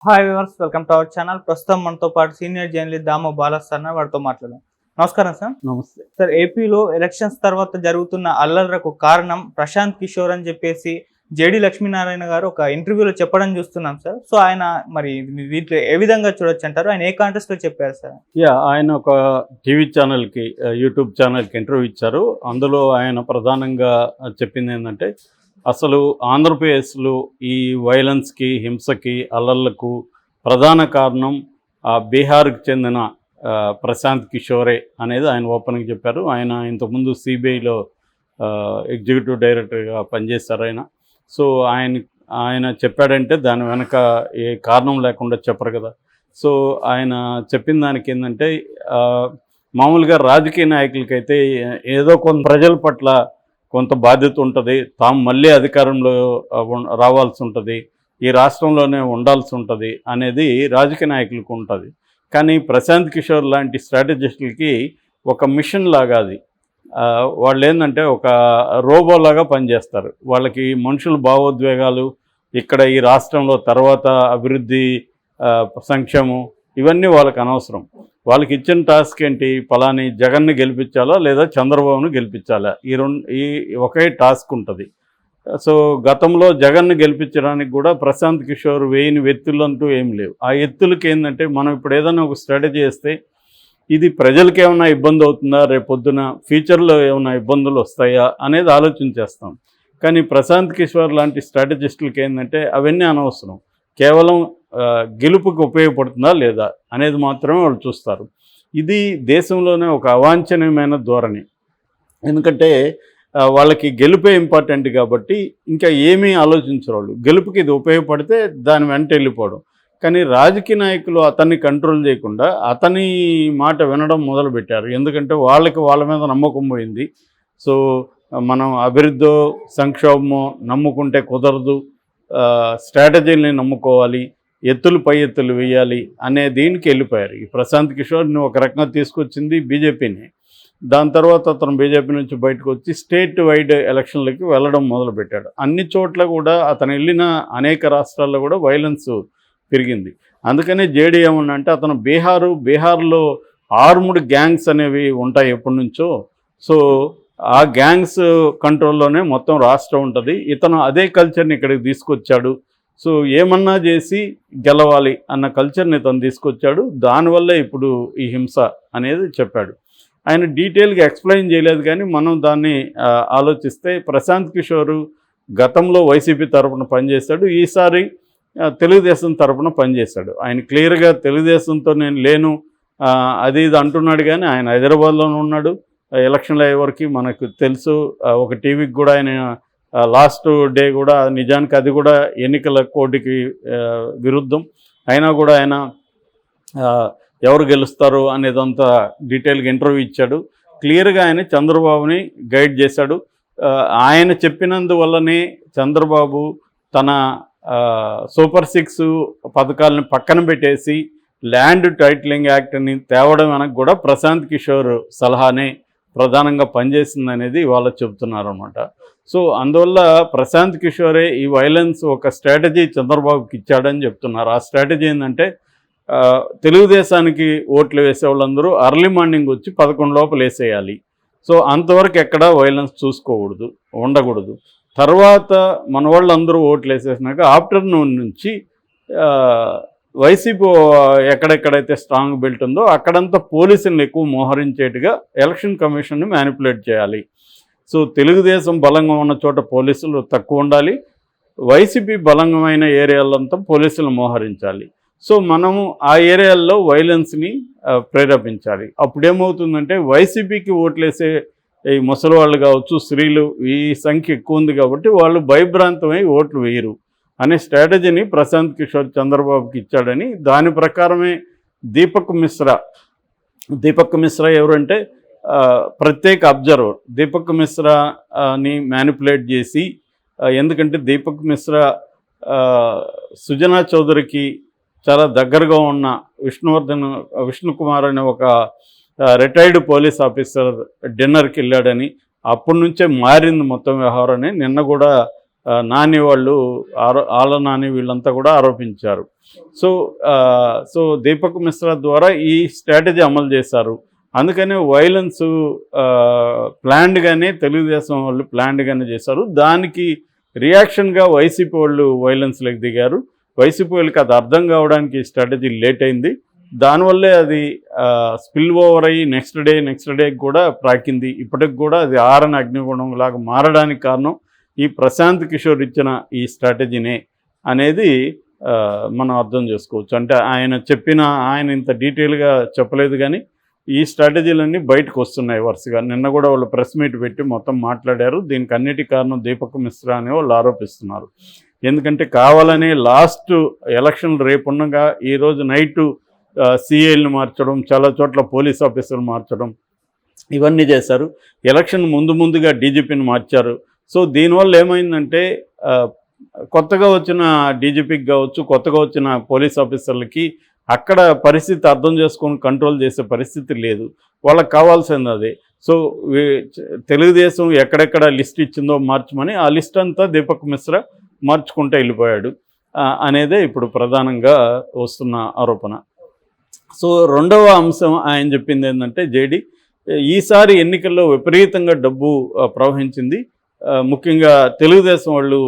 Hi viewers, welcome to our channel. ప్రస్తుతం మనతో పాటు సీనియర్ జర్నలిస్ట్ దామో బాలస్వామి వారితో మాట్లాడదాం. నమస్కారం సార్. నమస్తే. సార్, ఏపీలో ఎలక్షన్స్ తర్వాత జరుగుతున్న అల్లర్లకు కారణం ప్రశాంత్ కిషోర్ అని చెప్పేసి జేడి లక్ష్మీనారాయణ గారు ఒక ఇంటర్వ్యూలో చెప్పడం చూస్తున్నాం సార్. సో ఆయన మరి వీటిలో ఏ విధంగా చూడొచ్చు అంటారు? ఆయన ఏ కాంటెస్ట్ లో చెప్పారు సార్? ఆయన ఒక టీవీ ఛానల్కి, యూట్యూబ్ ఛానల్కి ఇంటర్వ్యూ ఇచ్చారు. అందులో ఆయన ప్రధానంగా చెప్పింది ఏంటంటే, అసలు ఆంధ్రప్రదేశ్లో ఈ వైలెన్స్కి, హింసకి, అల్లర్లకు ప్రధాన కారణం బీహార్కి చెందిన ప్రశాంత్ కిషోరే అనేది ఆయన ఓపెన్గా చెప్పారు. ఆయన ఇంతకుముందు సిబిఐలో ఎగ్జిక్యూటివ్ డైరెక్టర్గా పనిచేశారు ఆయన. సో ఆయన చెప్పాడంటే దాని వెనక ఏ కారణం లేకుండా చెప్పరు కదా. సో ఆయన చెప్పిన దానికి ఏంటంటే, మామూలుగా రాజకీయ నాయకులకైతే ఏదో కొంత ప్రజల పట్ల కొంత బాధ్యత ఉంటుంది, తాము మళ్ళీ అధికారంలో రావాల్సి ఉంటుంది, ఈ రాష్ట్రంలోనే ఉండాల్సి ఉంటుంది అనేది రాజకీయ నాయకులకు ఉంటుంది. కానీ ప్రశాంత్ కిషోర్ లాంటి స్ట్రాటజిస్టులకి ఒక మిషన్ లాగా అది. వాళ్ళు ఏంటంటే ఒక రోబోలాగా పనిచేస్తారు. వాళ్ళకి మనుషుల భావోద్వేగాలు, ఇక్కడ ఈ రాష్ట్రంలో తర్వాత అభివృద్ధి, సంక్షేమం ఇవన్నీ వాళ్ళకి అనవసరం. వాళ్ళకి ఇచ్చిన టాస్క్ ఏంటి? పలాని జగన్ని గెలిపించాలా లేదా చంద్రబాబును గెలిపించాలా, ఈ ఒకే టాస్క్ ఉంటుంది. సో గతంలో జగన్ను గెలిపించడానికి కూడా ప్రశాంత్ కిషోర్ వేయని ఎత్తులు అంటూ ఏం లేవు. ఆ ఎత్తులకి ఏంటంటే, మనం ఇప్పుడు ఏదైనా ఒక స్ట్రాటజీ చేస్తే ఇది ప్రజలకు ఏమైనా ఇబ్బంది అవుతుందా, రేపొద్దున ఫ్యూచర్లో ఏమైనా ఇబ్బందులు వస్తాయా అనేది ఆలోచన చేస్తాం. కానీ ప్రశాంత్ కిషోర్ లాంటి స్ట్రాటజిస్టులకి ఏంటంటే అవన్నీ అనవసరం. కేవలం గెలుపుకి ఉపయోగపడుతుందా లేదా అనేది మాత్రమే వాళ్ళు చూస్తారు. ఇది దేశంలోనే ఒక అవాంఛనీయమైన ధోరణి. ఎందుకంటే వాళ్ళకి గెలుపే ఇంపార్టెంట్ కాబట్టి ఇంకా ఏమీ ఆలోచించరు వాళ్ళు. గెలుపుకి ఇది ఉపయోగపడితే దాని వెంట వెళ్ళిపోవడం. కానీ రాజకీయ నాయకులు అతన్ని కంట్రోల్ చేయకుండా అతని మాట వినడం మొదలుపెట్టారు. ఎందుకంటే వాళ్ళ మీద నమ్మకం పోయింది. సో మనం అభివృద్ధో సంక్షోభమో నమ్ముకుంటే కుదరదు, స్ట్రాటజీని నమ్ముకోవాలి, ఎత్తులు పై ఎత్తులు వేయాలి అనే దీనికి వెళ్ళిపోయారు. ఈ ప్రశాంత్ కిషోర్ని ఒక రకంగా తీసుకొచ్చింది బీజేపీని. దాని తర్వాత అతను బీజేపీ నుంచి బయటకు వచ్చి స్టేట్ వైడ్ ఎలక్షన్లకి వెళ్ళడం మొదలుపెట్టాడు. అన్ని చోట్ల కూడా అతను వెళ్ళిన అనేక రాష్ట్రాల్లో కూడా వైలెన్స్ పెరిగింది. అందుకనే జేడీ ఏమన్నంటే, అతను బీహార్లో ఆర్మ్డ్ గ్యాంగ్స్ అనేవి ఉంటాయి ఎప్పటి నుంచో. సో ఆ గ్యాంగ్స్ కంట్రోల్లోనే మొత్తం రాష్ట్రం ఉంటుంది. ఇతను అదే కల్చర్ని ఇక్కడికి తీసుకొచ్చాడు. సో ఏమన్నా చేసి గెలవాలి అన్న కల్చర్ని ఇతను తీసుకొచ్చాడు. దానివల్ల ఇప్పుడు ఈ హింస అనేది చెప్పాడు. ఆయన డీటెయిల్గా ఎక్స్ప్లెయిన్ చేయలేదు. కానీ మనం దాన్ని ఆలోచిస్తే ప్రశాంత్ కిషోర్ గతంలో వైసీపీ తరఫున పనిచేశాడు, ఈసారి తెలుగుదేశం తరఫున పనిచేశాడు. ఆయన క్లియర్గా తెలుగుదేశంతో నేను లేను అది ఇది అంటున్నాడు. కానీ ఆయన హైదరాబాద్లోనే ఉన్నాడు. ఎలక్షన్లు అయ్యే వరకు మనకు తెలుసు. ఒక టీవీకి కూడా ఆయన లాస్ట్ డే కూడా నిజానికి అది కూడా ఎన్నికల కోడ్కి విరుద్ధం. అయినా కూడా ఆయన ఎవరు గెలుస్తారు అనేదంతా డీటెయిల్గా ఇంటర్వ్యూ ఇచ్చాడు. క్లియర్గా ఆయన చంద్రబాబుని గైడ్ చేశాడు. ఆయన చెప్పినందువల్లనే చంద్రబాబు తన సూపర్ 6 పథకాలను పక్కన పెట్టేసి ల్యాండ్ టైటిలింగ్ యాక్ట్ని తేవడం వెనక కూడా ప్రశాంత్ కిషోర్ సలహానే ప్రధానంగా పనిచేసిందనేది వాళ్ళు చెబుతున్నారు అన్నమాట. సో అందువల్ల ప్రశాంత్ కిషోరే ఈ వైలెన్స్ ఒక స్ట్రాటజీ చంద్రబాబుకి ఇచ్చాడని చెప్తున్నారు. ఆ స్ట్రాటజీ ఏంటంటే, తెలుగుదేశానికి ఓట్లు వేసే వాళ్ళందరూ అర్లీ మార్నింగ్ వచ్చి 11 లోపల వేసేయాలి. సో అంతవరకు ఎక్కడా వైలెన్స్ ఉండకూడదు. తర్వాత మన వాళ్ళందరూ ఓట్లు వేసేసినాక ఆఫ్టర్నూన్ నుంచి వైసీపీ ఎక్కడెక్కడైతే స్ట్రాంగ్ బెల్ట్ ఉందో అక్కడంతా పోలీసులను ఎక్కువ మోహరించేట్టుగా ఎలక్షన్ కమిషన్ని మ్యానిపులేట్ చేయాలి. సో తెలుగుదేశం బలంగా ఉన్న చోట పోలీసులు తక్కువ ఉండాలి, వైసీపీ బలంగమైన ఏరియాలంతా పోలీసులు మోహరించాలి. సో మనము ఆ ఏరియాల్లో వైలెన్స్ని ప్రేరేపించాలి. అప్పుడేమవుతుందంటే, వైసీపీకి ఓట్లేసే ఈ ముసలి వాళ్ళు కావచ్చు, స్త్రీలు, ఈ సంఖ్య ఎక్కువ ఉంది కాబట్టి వాళ్ళు భయభ్రాంతమై ఓట్లు వేయరు అనే స్ట్రాటజీని ప్రశాంత్ కిషోర్ చంద్రబాబుకి ఇచ్చాడని, దాని ప్రకారమే దీపక్ మిశ్రా ఎవరంటే ప్రత్యేక అబ్జర్వర్. దీపక్ మిశ్రాని మ్యానిపులేట్ చేసి, ఎందుకంటే దీపక్ మిశ్రా సుజనా చౌదరికి చాలా దగ్గరగా ఉన్న విష్ణుకుమార్ అనే ఒక రిటైర్డ్ పోలీస్ ఆఫీసర్ డిన్నర్కి వెళ్ళాడని, అప్పటి నుంచే మారింది మొత్తం వ్యవహారం అని నిన్న కూడా నాని వాళ్ళు ఆళ్ళ నాని వీళ్ళంతా కూడా ఆరోపించారు. సో దీపక్ మిశ్రా ద్వారా ఈ స్ట్రాటజీ అమలు చేశారు. అందుకనే వైలెన్స్ ప్లాన్డ్గానే తెలుగుదేశం వాళ్ళు ప్లాన్డ్గానే చేశారు. దానికి రియాక్షన్గా వైసీపీ వాళ్ళు వైలెన్స్లోకి దిగారు. వైసీపీ వాళ్ళకి అది అర్థం కావడానికి స్ట్రాటజీ లేట్ అయింది. దానివల్లే అది స్పిల్ ఓవర్ అయ్యి నెక్స్ట్ డే కూడా ప్రాకింది. ఇప్పటికి కూడా అది ఆరని అగ్నిగుణం లాగా మారడానికి కారణం ఈ ప్రశాంత్ కిషోర్ ఇచ్చిన ఈ స్ట్రాటజీనే అనేది మనం అర్థం చేసుకోవచ్చు. అంటే ఆయన ఇంత డీటెయిల్గా చెప్పలేదు, కానీ ఈ స్ట్రాటజీలన్నీ బయటకు వస్తున్నాయి వరుసగా. నిన్న కూడా వాళ్ళు ప్రెస్ మీట్ పెట్టి మొత్తం మాట్లాడారు. దీనికి అన్నిటి కారణం దీపక్ మిశ్రా అని వాళ్ళు ఆరోపిస్తున్నారు. ఎందుకంటే కావాలని లాస్ట్ ఎలక్షన్ రేపుండగా ఈరోజు నైటు సిఐల్ని మార్చడం, చాలా చోట్ల పోలీస్ ఆఫీసర్లు మార్చడం, ఇవన్నీ చేశారు. ఎలక్షన్ ముందుగా డీజీపీని మార్చారు. సో దీనివల్ల ఏమైందంటే కొత్తగా వచ్చిన డీజీపీకి కావచ్చు, కొత్తగా వచ్చిన పోలీస్ ఆఫీసర్లకి అక్కడ పరిస్థితి అర్థం చేసుకొని కంట్రోల్ చేసే పరిస్థితి లేదు. వాళ్ళకి కావాల్సింది అదే. సో తెలుగుదేశం ఎక్కడెక్కడ లిస్ట్ ఇచ్చిందో మార్చమని ఆ లిస్ట్ అంతా దీపక్ మిశ్రా మార్చుకుంటూ వెళ్ళిపోయాడు అనేదే ఇప్పుడు ప్రధానంగా వస్తున్న ఆరోపణ. సో రెండవ అంశం ఆయన చెప్పింది ఏంటంటే జేడీ ఈసారి ఎన్నికల్లో విపరీతంగా డబ్బు ప్రవహించింది. ముఖ్యంగా తెలుగుదేశం వాళ్ళు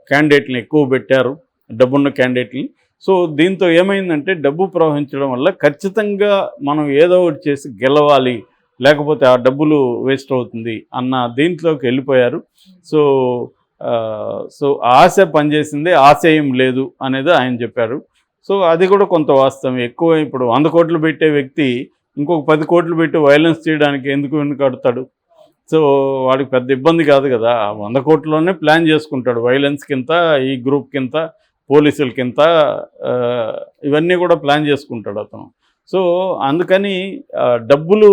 క్యాండిడేట్ని ఎక్కువ పెట్టారు, డబ్బున్న క్యాండిడేట్ని. సో దీంతో ఏమైందంటే డబ్బు ప్రవహించడం వల్ల ఖచ్చితంగా మనం ఏదో ఒకటి చేసి గెలవాలి, లేకపోతే ఆ డబ్బులు వేస్ట్ అవుతుంది అన్న దీంట్లోకి వెళ్ళిపోయారు. సో ఆశ పనిచేసింది, ఆశయం లేదు అనేది ఆయన చెప్పారు. సో అది కూడా కొంత వాస్తవం. ఎక్కువ ఇప్పుడు 100 కోట్లు పెట్టే వ్యక్తి ఇంకొక 10 కోట్లు పెట్టి వైలెన్స్ చేయడానికి ఎందుకు వెనుకాడుతాడు? సో వాడికి పెద్ద ఇబ్బంది కాదు కదా. 100 కోట్లలోనే ప్లాన్ చేసుకుంటాడు. వైలెన్స్ కింద, ఈ గ్రూప్ కింద, పోలీసుల కింద, ఇవన్నీ కూడా ప్లాన్ చేసుకుంటాడు అతను. సో అందుకని డబ్బులు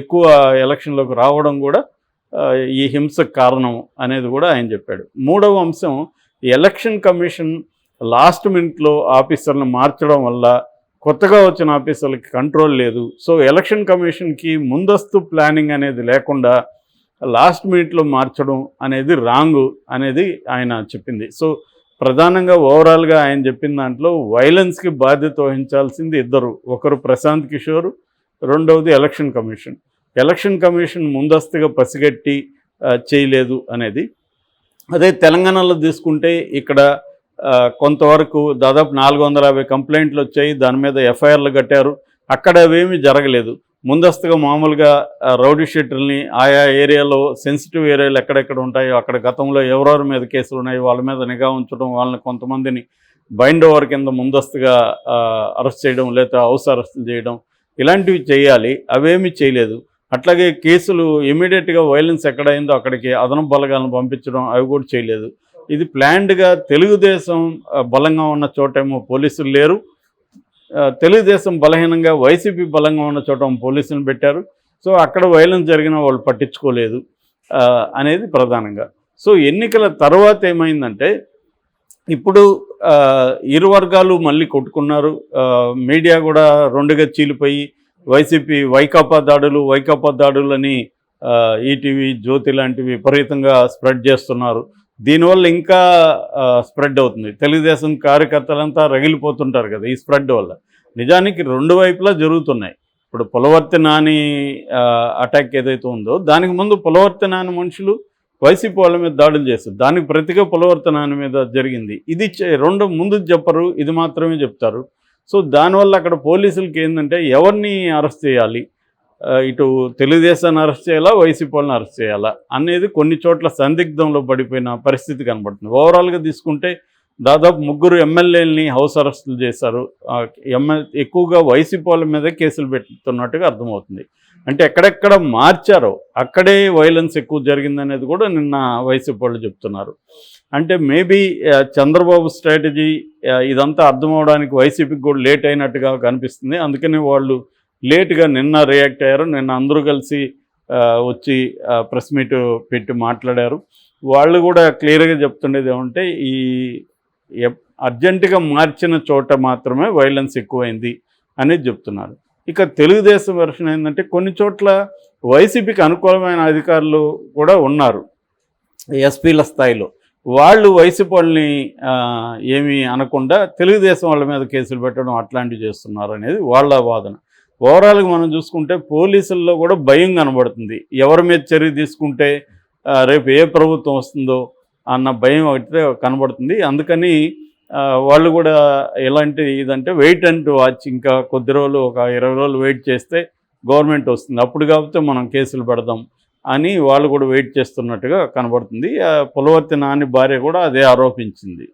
ఎక్కువ ఎలక్షన్లోకి రావడం కూడా ఈ హింసకు కారణం అనేది కూడా ఆయన చెప్పాడు. మూడవ అంశం, ఎలక్షన్ కమిషన్ లాస్ట్ మినిట్లో ఆఫీసర్లను మార్చడం వల్ల కొత్తగా వచ్చిన ఆఫీసర్లకి కంట్రోల్ లేదు. సో ఎలక్షన్ కమిషన్కి ముందస్తు ప్లానింగ్ అనేది లేకుండా లాస్ట్ మినిట్లో మార్చడం అనేది రాంగు అనేది ఆయన చెప్పింది. సో ప్రధానంగా ఓవరాల్గా ఆయన చెప్పిన దాంట్లో వైలెన్స్కి బాధ్యత వహించాల్సింది ఇద్దరు. ఒకరు ప్రశాంత్ కిషోర్, రెండవది ఎలక్షన్ కమిషన్ ముందస్తుగా పసిగట్టి చేయలేదు అనేది. అదే తెలంగాణలో తీసుకుంటే ఇక్కడ కొంతవరకు దాదాపు 450 కంప్లైంట్లు వచ్చాయి. దాని మీద ఎఫ్ఐఆర్లు కట్టారు. అక్కడ అవేమీ జరగలేదు. ముందస్తుగా మామూలుగా రౌడీ షీటర్ని ఆయా ఏరియాలో, సెన్సిటివ్ ఏరియాలు ఎక్కడెక్కడ ఉంటాయో అక్కడ గతంలో ఎవరెవరి మీద కేసులు ఉన్నాయో వాళ్ళ మీద నిఘా ఉంచడం, వాళ్ళని కొంతమందిని బైండ్ ఓవర్ కింద ముందస్తుగా అరెస్ట్ చేయడం, లేదా హౌస్ అరెస్టులు చేయడం, ఇలాంటివి చేయాలి. అవేమీ చేయలేదు. అట్లాగే కేసులు ఇమీడియట్గా వైలెన్స్ ఎక్కడైందో అక్కడికి అదనపు బలగాలను పంపించడం, అవి కూడా చేయలేదు. ఇది ప్లాన్డ్గా తెలుగుదేశం బలంగా ఉన్న చోటేమో పోలీసులు లేరు, తెలుగుదేశం బలహీనంగా వైసీపీ బలంగా ఉన్న చోట పోలీసులను పెట్టారు. సో అక్కడ వైలెన్స్ జరిగిన వాళ్ళు పట్టించుకోలేదు అనేది ప్రధానంగా. సో ఎన్నికల తర్వాత ఏమైందంటే ఇప్పుడు ఇరు వర్గాలు మళ్ళీ కొట్టుకున్నారు. మీడియా కూడా రెండుగా చీలిపోయి వైసీపీ వైకాపా దాడులు అని ఈటీవీ, జ్యోతి లాంటివి విపరీతంగా స్ప్రెడ్ చేస్తున్నారు. దీనివల్ల ఇంకా స్ప్రెడ్ అవుతుంది. తెలుగుదేశం కార్యకర్తలంతా రగిలిపోతుంటారు కదా ఈ స్ప్రెడ్ వల్ల. నిజానికి రెండు వైపులా జరుగుతున్నాయి. ఇప్పుడు పులవర్తి నాని అటాక్ ఏదైతే ఉందో దానికి ముందు పులవర్తి నాని మనుషులు వైసీపీ వాళ్ళ మీద దాడులు చేస్తారు. దానికి ప్రతిగా పులవర్తి నాని మీద జరిగింది. ఇది రెండు ముందు చెప్పరు, ఇది మాత్రమే చెప్తారు. సో దానివల్ల అక్కడ పోలీసులకి ఏంటంటే ఎవరిని అరెస్ట్ చేయాలి, ఇటు తెలుగుదేశాన్ని అరెస్ట్ చేయాలా, వైసీపీ వాళ్ళని అరెస్ట్ చేయాలా అనేది కొన్ని చోట్ల సందిగ్ధంలో పడిపోయిన పరిస్థితి కనబడుతుంది. ఓవరాల్గా తీసుకుంటే దాదాపు 3 ఎమ్మెల్యేలని హౌస్ అరెస్టులు చేశారు. ఎక్కువగా వైసీపీ వాళ్ళ మీద కేసులు పెడుతున్నట్టుగా అర్థమవుతుంది. అంటే ఎక్కడెక్కడ మార్చారో అక్కడే వైలెన్స్ ఎక్కువ జరిగిందనేది కూడా నిన్న వైసీపీ వాళ్ళు చెప్తున్నారు. అంటే మేబీ చంద్రబాబు స్ట్రాటజీ ఇదంతా అర్థం అవడానికి వైసీపీకి కూడా లేట్ అయినట్టుగా కనిపిస్తుంది. అందుకని వాళ్ళు లేట్గా నిన్న రియాక్ట్ అయ్యారు. నిన్న అందరూ కలిసి వచ్చి ప్రెస్ మీట్ పెట్టి మాట్లాడారు. వాళ్ళు కూడా క్లియర్గా చెప్తుండేది ఏమంటే ఈ అర్జెంటుగా మార్చిన చోట మాత్రమే వైలెన్స్ ఎక్కువైంది అనేది చెప్తున్నారు. ఇక తెలుగుదేశం వెర్షన్ ఏంటంటే కొన్ని చోట్ల వైసీపీకి అనుకూలమైన అధికారులు కూడా ఉన్నారు ఎస్పీల స్థాయిలో. వాళ్ళు వైసీపీ వాళ్ళని ఏమీ అనకుండా తెలుగుదేశం వాళ్ళ మీద కేసులు పెట్టడం అట్లాంటివి చేస్తున్నారు అనేది వాళ్ళ వాదన. ఓవరాల్గా మనం చూసుకుంటే పోలీసుల్లో కూడా భయం కనబడుతుంది. ఎవరి మీద చర్య తీసుకుంటే రేపు ఏ ప్రభుత్వం వస్తుందో అన్న భయం అయితే కనబడుతుంది. అందుకని వాళ్ళు కూడా ఎలాంటి ఇదంటే వెయిట్ అండ్ వాచ్, ఇంకా కొద్ది రోజులు ఒక 20 రోజులు వెయిట్ చేస్తే గవర్నమెంట్ వస్తుంది, అప్పుడు కాకపోతే మనం కేసులు పెడదాం అని వాళ్ళు కూడా వెయిట్ చేస్తున్నట్టుగా కనబడుతుంది. పులవర్తి నాని భార్య కూడా అదే ఆరోపించింది.